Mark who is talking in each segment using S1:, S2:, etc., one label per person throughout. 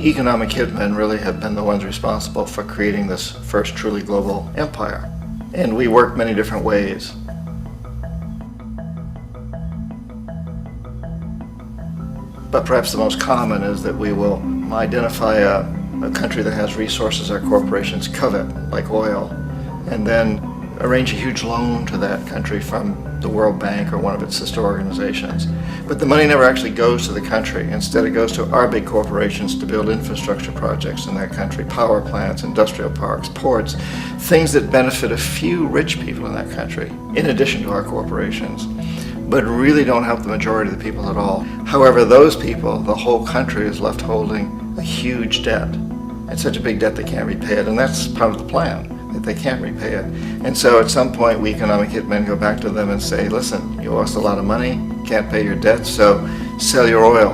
S1: economic hitmen really have been the ones responsible for creating this first truly global empire. And we work many different ways. But perhaps the most common is that we will identify a country that has resources our corporations covet, like oil, and then arrange a huge loan to that country from the World Bank or one of its sister organizations. But the money never actually goes to the country. Instead, it goes to our big corporations to build infrastructure projects in that country, power plants, industrial parks, ports, things that benefit a few rich people in that country, in addition to our corporations, but really don't help the majority of the people at all. However, those people, the whole country is left holding a huge debt. It's such a big debt they can't repay it, and that's part of the plan, that they can't repay it. And so at some point, we economic hitmen go back to them and say, listen, you owe us a lot of money, can't pay your debt, so sell your oil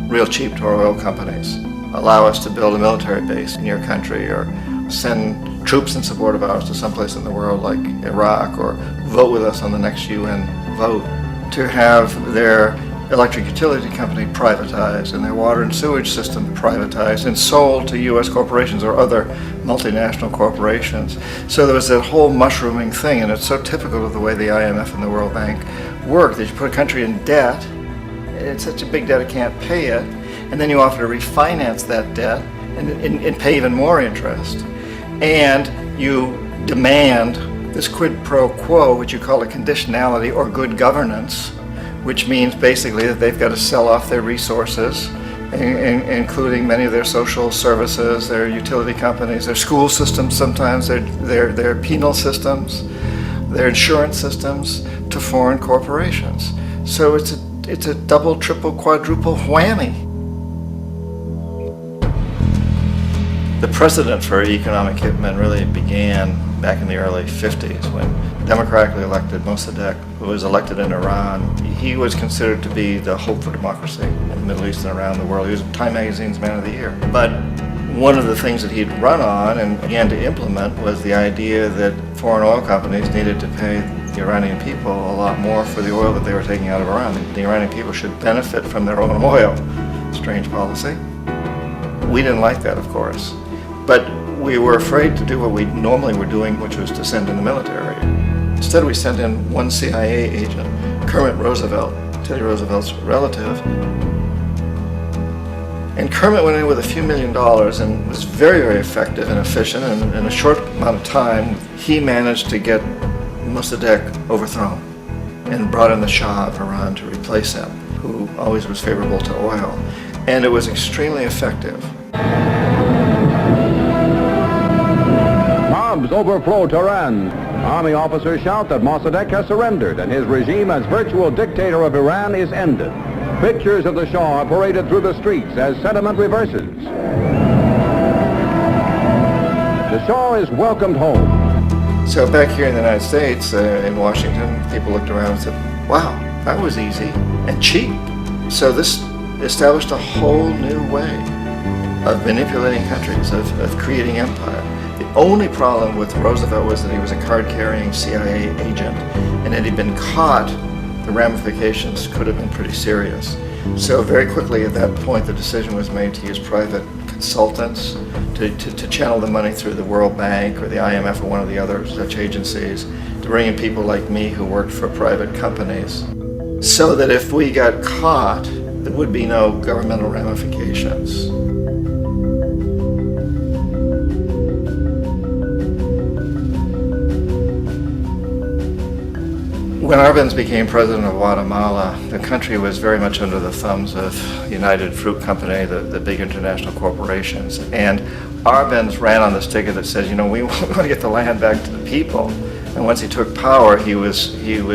S1: real cheap to our oil companies. Allow us to build a military base in your country, or send troops in support of ours to someplace in the world like Iraq, or vote with us on the next UN vote. To have their electric utility company privatized and their water and sewage system privatized and sold to U.S. corporations or other multinational corporations. So there was that whole mushrooming thing, and it's so typical of the way the IMF and the World Bank work, that you put a country in debt, it's such a big debt it can't pay it, and then you offer to refinance that debt and pay even more interest. And you demand this quid pro quo, which you call a conditionality or good governance, which means basically that they've got to sell off their resources, including many of their social services, their utility companies, their school systems sometimes, their penal systems, their insurance systems, to foreign corporations. So it's a double, triple, quadruple whammy. The precedent for economic hitmen really began back in the early 50s when democratically elected Mossadegh, who was elected in Iran, he was considered to be the hope for democracy in the Middle East and around the world. He was Time Magazine's Man of the Year. But one of the things that he'd run on and began to implement was the idea that foreign oil companies needed to pay the Iranian people a lot more for the oil that they were taking out of Iran. The Iranian people should benefit from their own oil. Strange policy. We didn't like that, of course. But we were afraid to do what we normally were doing, which was to send in the military. Instead, we sent in one CIA agent, Kermit Roosevelt, Teddy Roosevelt's relative. And Kermit went in with a few $1 million and was very, very effective and efficient. And in a short amount of time, he managed to get Mossadegh overthrown and brought in the Shah of Iran to replace him, who always was favorable to oil. And it was extremely effective.
S2: Bombs overflow Tehran. Army officers shout that Mossadegh has surrendered and his regime as virtual dictator of Iran is ended. Pictures of the Shah are paraded through the streets as sentiment reverses. The Shah is welcomed home.
S1: So back here in the United States, in Washington, people looked around and said, wow, that was easy and cheap. So this established a whole new way of manipulating countries, of creating empire. The only problem with Roosevelt was that he was a card-carrying CIA agent, and had he been caught, the ramifications could have been pretty serious. So very quickly at that point, the decision was made to use private consultants to channel the money through the World Bank or the IMF or one of the other such agencies, to bring in people like me who worked for private companies, so that if we got caught, there would be no governmental ramifications. When Arbenz became president of Guatemala, the country was very much under the thumbs of United Fruit Company, the big international corporations. And Arbenz ran on this ticket that says, you know, we want to get the land back to the people. And once he took power, he was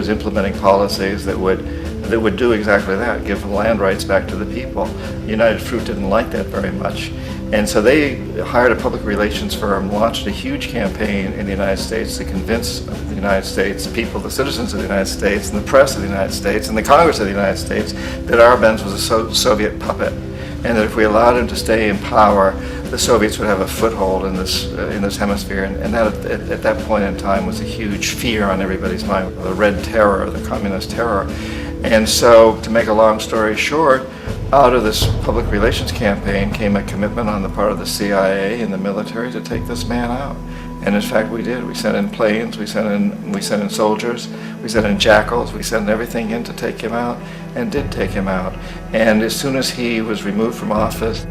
S1: implementing policies that would do exactly that, give land rights back to the people. United Fruit didn't like that very much. And so they hired a public relations firm, launched a huge campaign in the United States to convince the United States people, the citizens of the United States, and the press of the United States, and the Congress of the United States, that Arbenz was a Soviet puppet, and that if we allowed him to stay in power, the Soviets would have a foothold in this hemisphere. And that at that point in time was a huge fear on everybody's mind, the Red Terror, the Communist Terror. And so, to make a long story short, Out of this public relations campaign came a commitment on the part of the CIA and the military to take this man out. And in fact, we did. We sent in planes, we sent in soldiers, we sent in jackals, we sent everything in to take him out, and did take him out. And as soon as he was removed from office,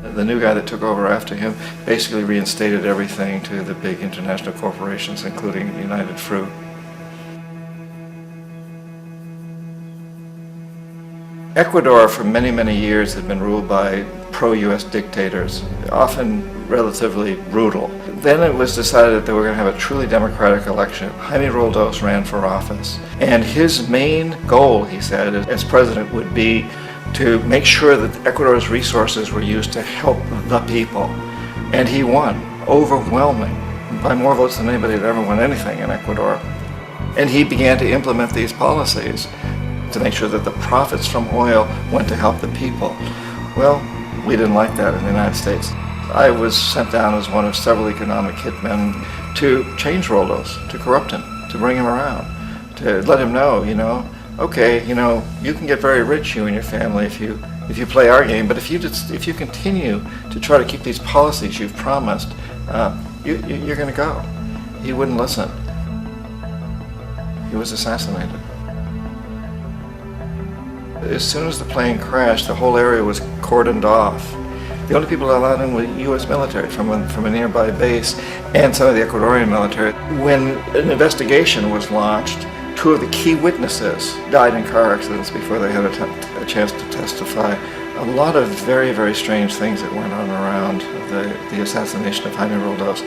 S1: the new guy that took over after him basically reinstated everything to the big international corporations, including United Fruit. Ecuador for many, many years had been ruled by pro-US dictators, often relatively brutal. Then it was decided that they were going to have a truly democratic election. Jaime Roldos ran for office, and his main goal, he said, as president would be to make sure that Ecuador's resources were used to help the people. And he won, overwhelming, by more votes than anybody had ever won anything in Ecuador. And he began to implement these policies to make sure that the profits from oil went to help the people. Well, we didn't like that in the United States. I was sent down as one of several economic hitmen to change Roldos, to corrupt him, to bring him around, to let him know, okay, you can get very rich, you and your family, if you play our game, but if you continue to try to keep these policies you've promised, you're going to go. He wouldn't listen. He was assassinated. As soon as the plane crashed, the whole area was cordoned off. The only people allowed in were U.S. military from a nearby base and some of the Ecuadorian military. When an investigation was launched, two of the key witnesses died in car accidents before they had a chance to testify. A lot of very, very strange things that went on around the assassination of Jaime Roldos.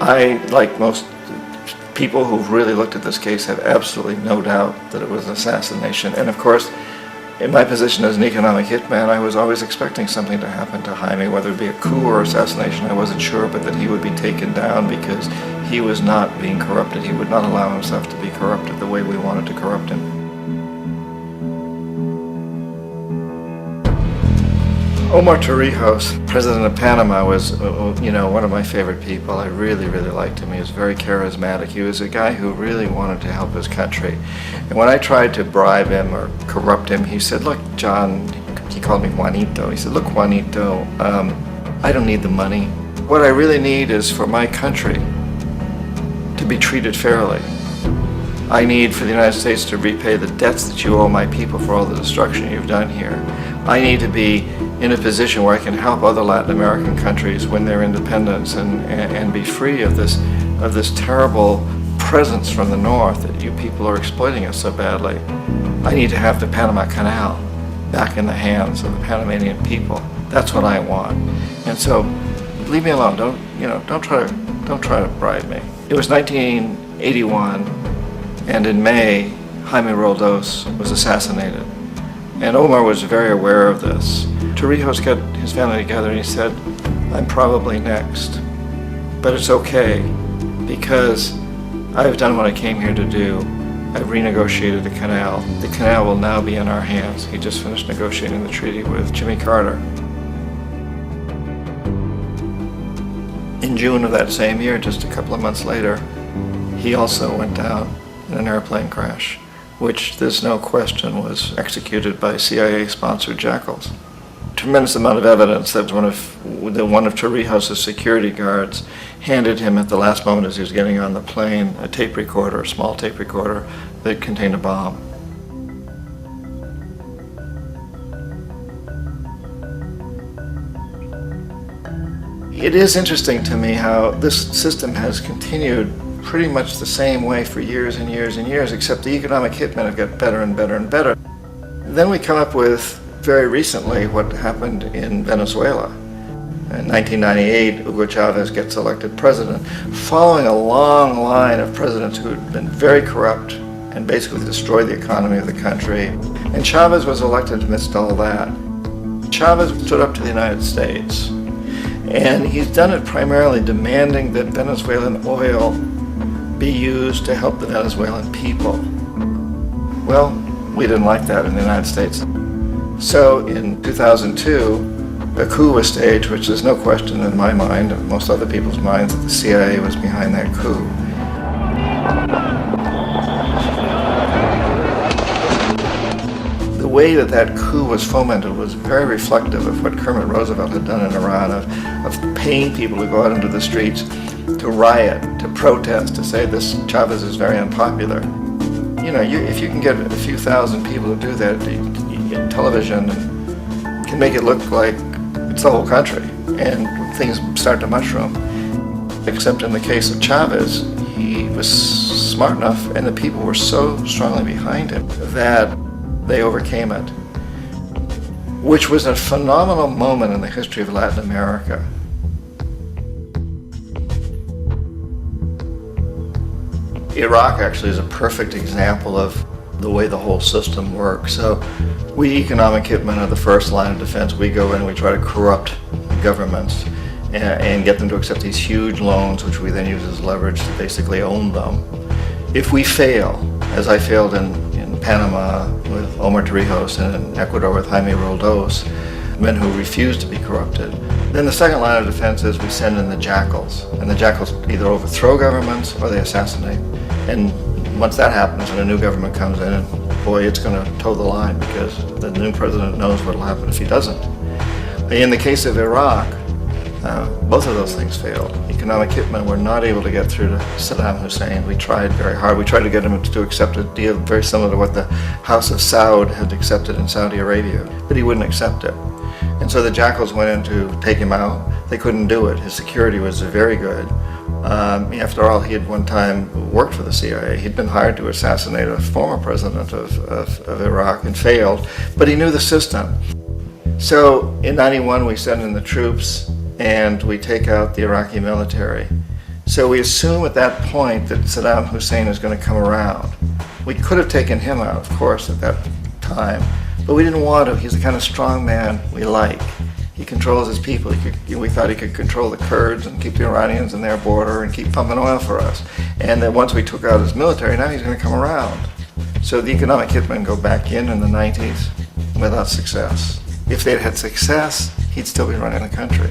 S1: I, like most people who've really looked at this case, have absolutely no doubt that it was an assassination. And of course, in my position as an economic hitman, I was always expecting something to happen to Jaime, whether it be a coup or assassination, I wasn't sure, but that he would be taken down because he was not being corrupted. He would not allow himself to be corrupted the way we wanted to corrupt him. Omar Torrijos, president of Panama, was one of my favorite people. I really, really liked him. He was very charismatic. He was a guy who really wanted to help his country. And when I tried to bribe him or corrupt him, he said, look, John, he called me Juanito. He said, look, Juanito, I don't need the money. What I really need is for my country to be treated fairly. I need for the United States to repay the debts that you owe my people for all the destruction you've done here. I need to be in a position where I can help other Latin American countries win their independence and be free of this terrible presence from the north that you people are exploiting us so badly. I need to have the Panama Canal back in the hands of the Panamanian people. That's what I want. And so, leave me alone. Don't try to bribe me. It was 1981, and in May, Jaime Roldos was assassinated. And Omar was very aware of this. Torrijos got his family together and he said, I'm probably next, but it's okay because I've done what I came here to do. I've renegotiated the canal. The canal will now be in our hands. He just finished negotiating the treaty with Jimmy Carter. In June of that same year, just a couple of months later, he also went down in an airplane crash, which there's no question was executed by CIA-sponsored jackals. Tremendous amount of evidence that one of Torrijos' security guards handed him at the last moment as he was getting on the plane a tape recorder, a small tape recorder that contained a bomb. It is interesting to me how this system has continued pretty much the same way for years and years and years, except the economic hitmen have got better and better and better. Then we come up with, very recently, what happened in Venezuela. In 1998, Hugo Chavez gets elected president, following a long line of presidents who had been very corrupt and basically destroyed the economy of the country. And Chavez was elected amidst all that. Chavez stood up to the United States, and he's done it primarily demanding that Venezuelan oil be used to help the Venezuelan people. Well, we didn't like that in the United States. So in 2002, a coup was staged, which there's no question in my mind, and most other people's minds, that the CIA was behind that coup. The the way that that coup was fomented was very reflective of what Kermit Roosevelt had done in Iran, of paying people to go out into the streets, to riot, to protest, to say this Chavez is very unpopular. You know, if you can get a few thousand people to do that, television can make it look like it's the whole country, and things start to mushroom. Except in the case of Chavez, he was smart enough, and the people were so strongly behind him that they overcame it, which was a phenomenal moment in the history of Latin America. Iraq actually is a perfect example of the way the whole system works. So we economic hitmen are the first line of defense. We go in and we try to corrupt governments and get them to accept these huge loans, which we then use as leverage to basically own them. If we fail, as I failed in Panama with Omar Torrijos and in Ecuador with Jaime Roldos, men who refused to be corrupted, then the second line of defense is we send in the jackals. And the jackals either overthrow governments or they assassinate. And once that happens and a new government comes in, and boy, it's going to toe the line, because the new president knows what will happen if he doesn't. In the case of Iraq, both of those things failed. Economic hitmen were not able to get through to Saddam Hussein. We tried very hard. We tried to get him to accept a deal very similar to what the House of Saud had accepted in Saudi Arabia, but he wouldn't accept it. And so the jackals went in to take him out. They couldn't do it. His security was very good. After all, he had one time worked for the CIA. He'd been hired to assassinate a former president of Iraq and failed, but he knew the system. So in '91, we send in the troops and we take out the Iraqi military. So we assume at that point that Saddam Hussein is going to come around. We could have taken him out, of course, at that time, but we didn't want to. He's the kind of strong man we like. He controls his people. We thought he could control the Kurds and keep the Iranians in their border and keep pumping oil for us. And then once we took out his military, now he's going to come around. So the economic hitmen go back in the 90s without success. If they'd had success, he'd still be running the country.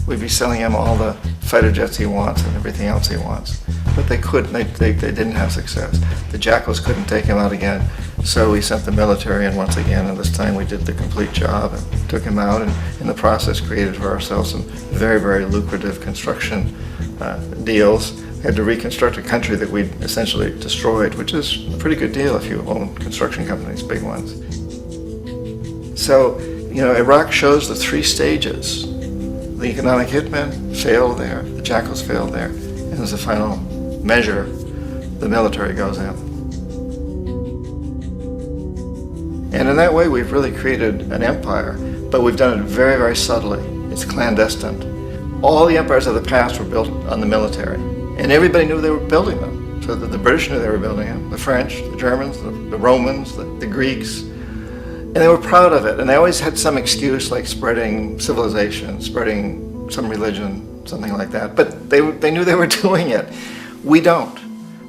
S1: We'd be selling him all the fighter jets he wants and everything else he wants. But they couldn't, they didn't have success. The jackals couldn't take him out again, so we sent the military in once again, and this time we did the complete job and took him out, and in the process created for ourselves some very, very lucrative construction deals. We had to reconstruct a country that we'd essentially destroyed, which is a pretty good deal if you own construction companies, big ones. So, you know, Iraq shows the three stages. The economic hitmen failed there, the jackals failed there, and as a final measure, the military goes in. And in that way, we've really created an empire, but we've done it very, very subtly. It's clandestine. All the empires of the past were built on the military, and everybody knew they were building them. So the British knew they were building them, the French, the Germans, the Romans, the Greeks. And they were proud of it, and they always had some excuse, like spreading civilization, spreading some religion, something like that. But they knew they were doing it. We don't.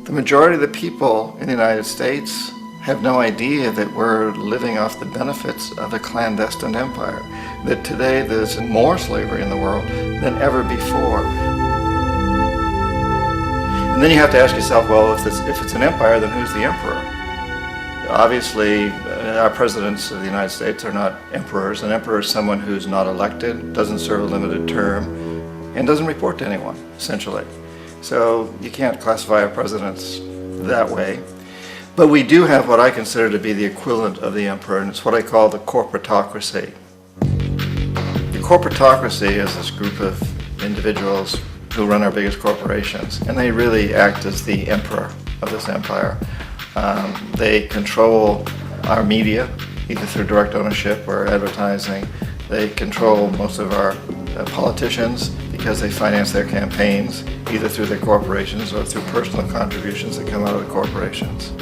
S1: The majority of the people in the United States have no idea that we're living off the benefits of a clandestine empire, that today there's more slavery in the world than ever before. And then you have to ask yourself, well, if it's an empire, then who's the emperor? Obviously, our presidents of the United States are not emperors. An emperor is someone who's not elected, doesn't serve a limited term, and doesn't report to anyone, essentially. So you can't classify our presidents that way. But we do have what I consider to be the equivalent of the emperor, and it's what I call the corporatocracy. The corporatocracy is this group of individuals who run our biggest corporations, and they really act as the emperor of this empire. They control our media, either through direct ownership or advertising. They control most of our politicians because they finance their campaigns, either through their corporations or through personal contributions that come out of the corporations.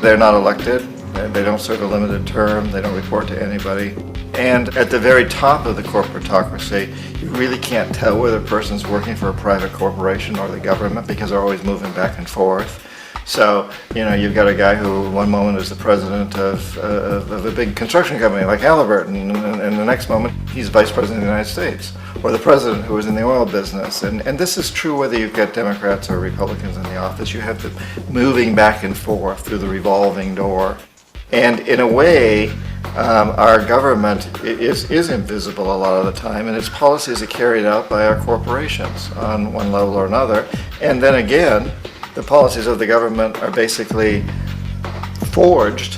S1: They're not elected, they don't serve a limited term, they don't report to anybody. And at the very top of the corporatocracy, you really can't tell whether a person's working for a private corporation or the government because they're always moving back and forth. So, you know, you've got a guy who one moment is the president of a big construction company like Halliburton, and the next moment he's vice president of the United States, or the president who is in the oil business. And this is true whether you've got Democrats or Republicans in the office. You have them moving back and forth through the revolving door. And in a way, Our government is invisible a lot of the time, and its policies are carried out by our corporations on one level or another. And then again, the policies of the government are basically forged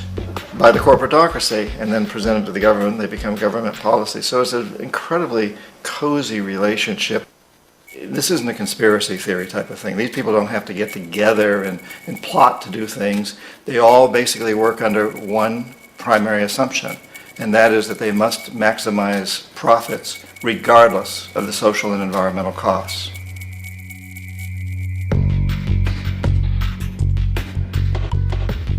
S1: by the corporatocracy and then presented to the government. They become government policy. So it's an incredibly cozy relationship. This isn't a conspiracy theory type of thing. These people don't have to get together and plot to do things. They all basically work under one primary assumption, and that is that they must maximize profits regardless of the social and environmental costs.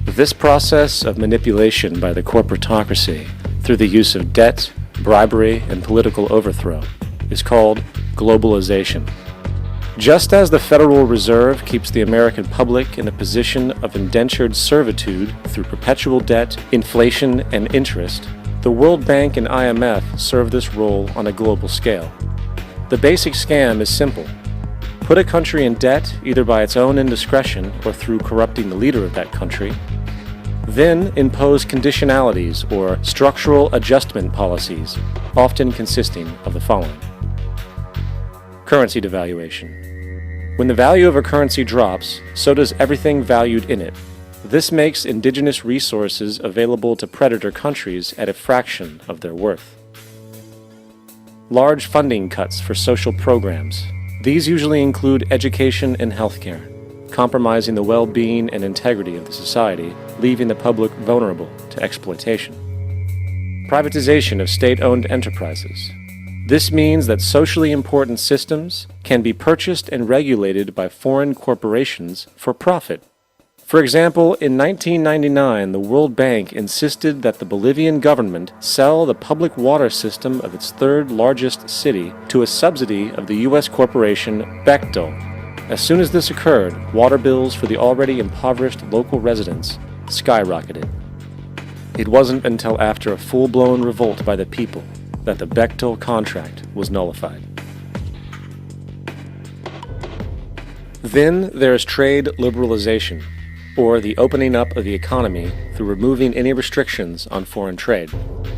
S3: This process of manipulation by the corporatocracy through the use of debt, bribery, and political overthrow is called globalization. Just as the Federal Reserve keeps the American public in a position of indentured servitude through perpetual debt, inflation, and interest, the World Bank and IMF serve this role on a global scale. The basic scam is simple. Put a country in debt either by its own indiscretion or through corrupting the leader of that country, then impose conditionalities or structural adjustment policies, often consisting of the following. Currency devaluation. When the value of a currency drops, so does everything valued in it. This makes indigenous resources available to predator countries at a fraction of their worth. Large funding cuts for social programs. These usually include education and healthcare, compromising the well-being and integrity of the society, leaving the public vulnerable to exploitation. Privatization of state-owned enterprises. This means that socially important systems can be purchased and regulated by foreign corporations for profit. For example, in 1999, the World Bank insisted that the Bolivian government sell the public water system of its third largest city to a subsidy of the U.S. corporation Bechtel. As soon as this occurred, water bills for the already impoverished local residents skyrocketed. It wasn't until after a full-blown revolt by the people that the Bechtel contract was nullified. Then there is trade liberalization, or the opening up of the economy through removing any restrictions on foreign trade.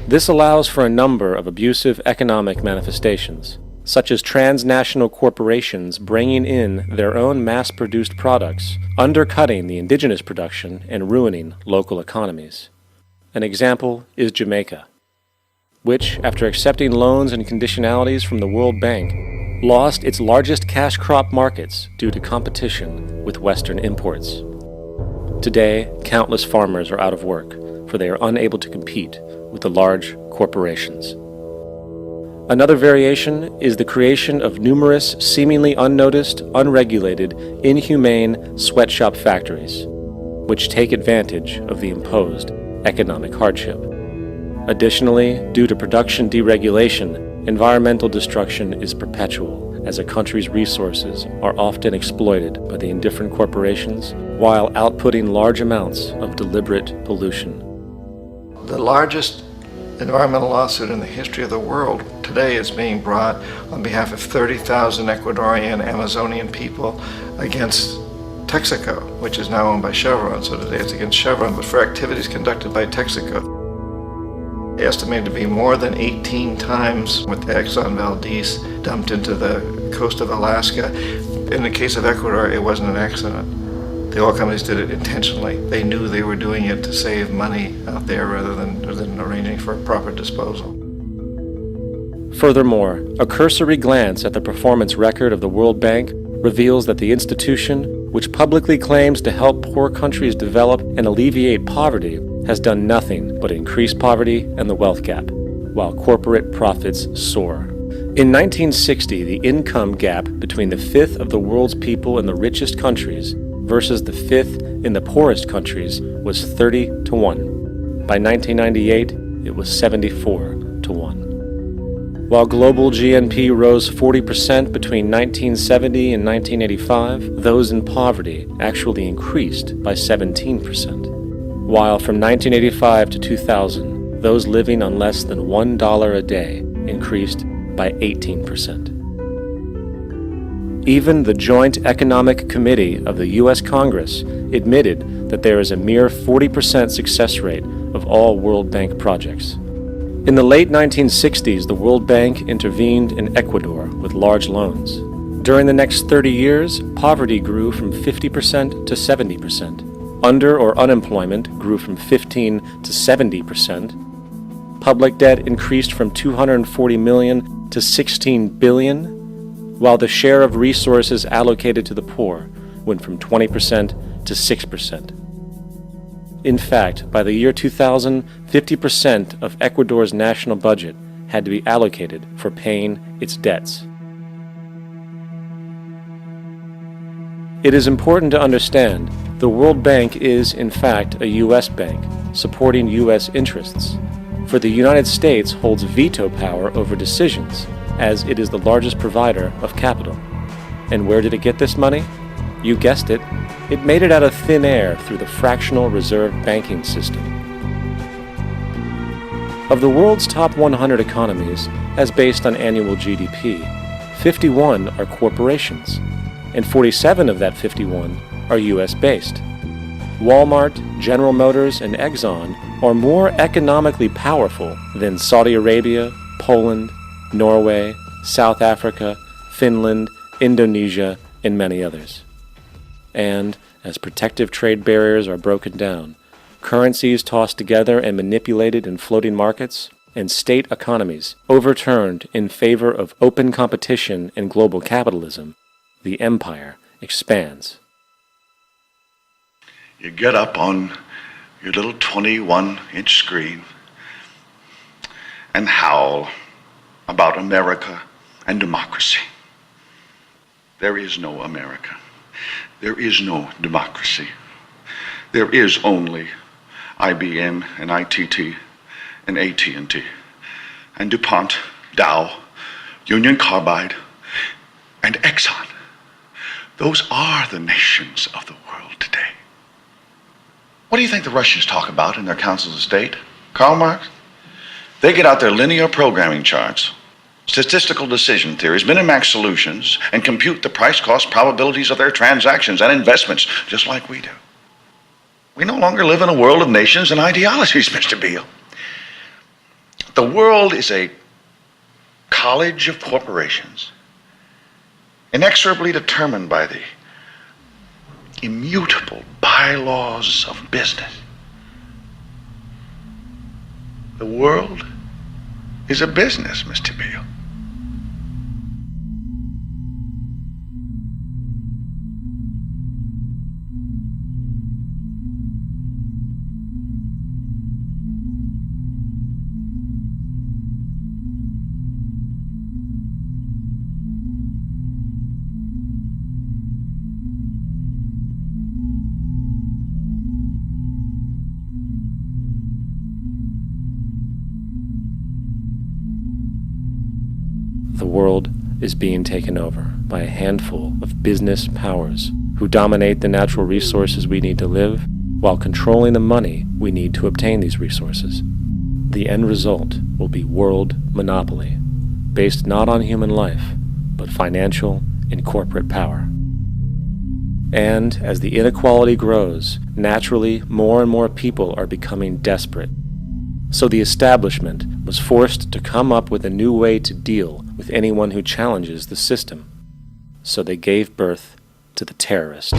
S3: This allows for a number of abusive economic manifestations, such as transnational corporations bringing in their own mass-produced products, undercutting the indigenous production and ruining local economies. An example is Jamaica, which, after accepting loans and conditionalities from the World Bank, lost its largest cash crop markets due to competition with Western imports. Today, countless farmers are out of work, for they are unable to compete with the large corporations. Another variation is the creation of numerous seemingly unnoticed, unregulated, inhumane sweatshop factories, which take advantage of the imposed economic hardship. Additionally, due to production deregulation, environmental destruction is perpetual, as a country's resources are often exploited by the indifferent corporations while outputting large amounts of deliberate pollution.
S1: The largest environmental lawsuit in the history of the world today is being brought on behalf of 30,000 Ecuadorian Amazonian people against Texaco, which is now owned by Chevron. So today it's against Chevron, but for activities conducted by Texaco. Estimated to be more than 18 times what the Exxon Valdez dumped into the coast of Alaska. In the case of Ecuador, it wasn't an accident. The oil companies did it intentionally. They knew they were doing it to save money out there rather than arranging for proper disposal.
S3: Furthermore, a cursory glance at the performance record of the World Bank reveals that the institution, which publicly claims to help poor countries develop and alleviate poverty, has done nothing but increase poverty and the wealth gap, while corporate profits soar. In 1960, the income gap between the fifth of the world's people in the richest countries versus the fifth in the poorest countries was 30-1. By 1998, it was 74-1. While global GNP rose 40% between 1970 and 1985, those in poverty actually increased by 17%. While from 1985 to 2000, those living on less than $1 a day increased by 18%. Even the Joint Economic Committee of the U.S. Congress admitted that there is a mere 40% success rate of all World Bank projects. In the late 1960s, the World Bank intervened in Ecuador with large loans. During the next 30 years, poverty grew from 50% to 70%. Under or unemployment grew from 15 to 70%. Public debt increased from 240 million to 16 billion, while the share of resources allocated to the poor went from 20% to 6%. In fact, by the year 2000, 50% of Ecuador's national budget had to be allocated for paying its debts. It is important to understand the World Bank is, in fact, a U.S. bank supporting U.S. interests, for the United States holds veto power over decisions, as it is the largest provider of capital. And where did it get this money? You guessed it. It made it out of thin air through the fractional reserve banking system. Of the world's top 100 economies, as based on annual GDP, 51 are corporations, and 47 of that 51 are U.S.-based. Walmart, General Motors, and Exxon are more economically powerful than Saudi Arabia, Poland, Norway, South Africa, Finland, Indonesia, and many others. And, as protective trade barriers are broken down, currencies tossed together and manipulated in floating markets, and state economies overturned in favor of open competition and global capitalism, the empire expands.
S4: You get up on your little 21-inch screen and howl about America and democracy. There is no America. There is no democracy. There is only IBM and ITT and AT&T and DuPont, Dow, Union Carbide, and Exxon. Those are the nations of the world today. What do you think the Russians talk about in their councils of state? Karl Marx? They get out their linear programming charts, statistical decision theories, minimax solutions, and compute the price-cost probabilities of their transactions and investments, just like we do. We no longer live in a world of nations and ideologies, Mr. Beale. The world is a college of corporations, inexorably determined by the immutable bylaws of business. The world is a business, Mr. Beale.
S3: The world is being taken over by a handful of business powers who dominate the natural resources we need to live while controlling the money we need to obtain these resources. The end result will be world monopoly, based not on human life, but financial and corporate power. And as the inequality grows, naturally more and more people are becoming desperate. So the establishment was forced to come up with a new way to deal with anyone who challenges the system. So they gave birth to the terrorist.